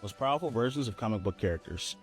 most powerful versions of comic book characters.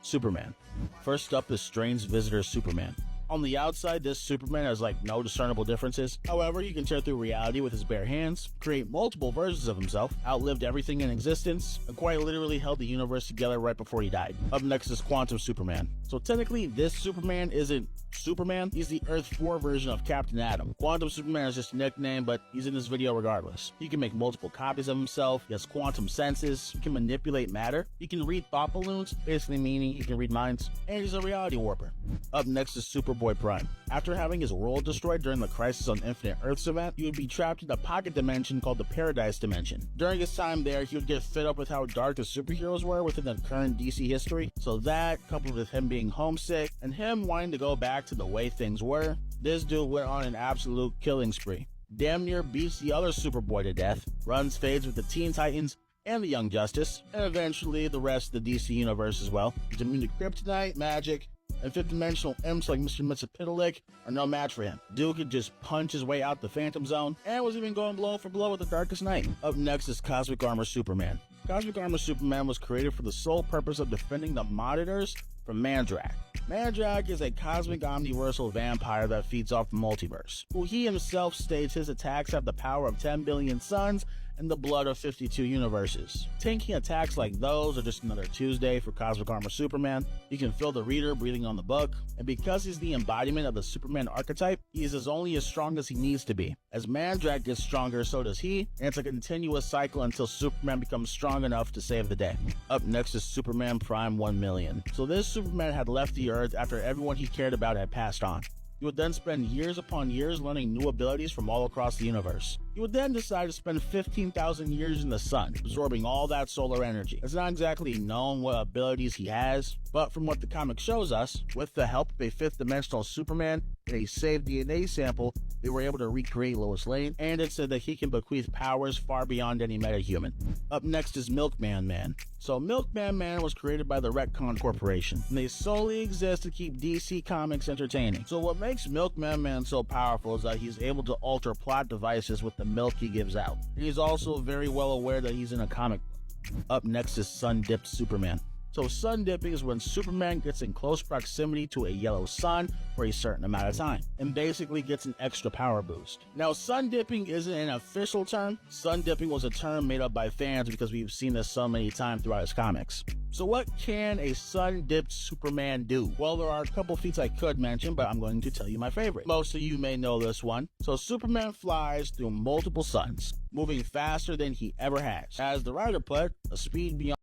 Superman. First up is Strange Visitor Superman. On the outside, this Superman has no discernible differences. However, he can tear through reality with his bare hands, create multiple versions of himself, outlived everything in existence, and quite literally held the universe together right before he died. Up next is Quantum Superman. So technically, this Superman isn't Superman, he's the Earth 4 version of Captain Atom. Quantum Superman is just a nickname, but he's in this video regardless. He can make multiple copies of himself, he has quantum senses, he can manipulate matter, he can read thought balloons, basically meaning he can read minds, and he's a reality warper. Up next is Superboy Prime. After having his world destroyed during the Crisis on Infinite Earths event, he would be trapped in a pocket dimension called the Paradise Dimension. During his time there, he would get fed up with how dark the superheroes were within the current DC history, so that, coupled with him being homesick, and him wanting to go back to the way things were, this dude went on an absolute killing spree. Damn near beats the other Superboy to death, runs fades with the Teen Titans and the Young Justice, and eventually the rest of the DC universe as well. He's immune to kryptonite, magic, and fifth-dimensional imps like Mr. Mxyzptlk are no match for him. Dude could just punch his way out the Phantom Zone, and was even going blow for blow with the Darkest Knight. Up next is Cosmic Armor Superman. Cosmic Armor Superman was created for the sole purpose of defending the Monitors from Mandrak. Mandrak is a cosmic omniversal vampire that feeds off the multiverse, who he himself states his attacks have the power of 10 billion suns and the blood of 52 universes. Tanking attacks like those are just another Tuesday for Cosmic Armor Superman. He can feel the reader breathing on the book, and because he's the embodiment of the Superman archetype, he is only as strong as he needs to be. As Mandrak gets stronger, so does he, and it's a continuous cycle until Superman becomes strong enough to save the day. Up next is Superman Prime 1 million. So this Superman had left the Earth after everyone he cared about had passed on. He would then spend years upon years learning new abilities from all across the universe. He would then decide to spend 15,000 years in the sun, absorbing all that solar energy. It's not exactly known what abilities he has, but from what the comic shows us, with the help of a fifth-dimensional Superman and a saved DNA sample, they were able to recreate Lois Lane, and it said that he can bequeath powers far beyond any metahuman. Up next is Milkman Man. So Milkman Man was created by the Retcon Corporation, and they solely exist to keep DC Comics entertaining. So what makes Milkman Man so powerful is that he's able to alter plot devices with the milk he gives out. He's also very well aware that he's in a comic book. Up next is Sun-Dipped Superman. So sun dipping is when Superman gets in close proximity to a yellow sun for a certain amount of time, and basically gets an extra power boost. Now, sun dipping isn't an official term. Sun dipping was a term made up by fans because we've seen this so many times throughout his comics. So what can a sun-dipped Superman do? Well, there are a couple feats I could mention, but I'm going to tell you my favorite. Most of you may know this one. So Superman flies through multiple suns, moving faster than he ever has. As the writer put, a speed beyond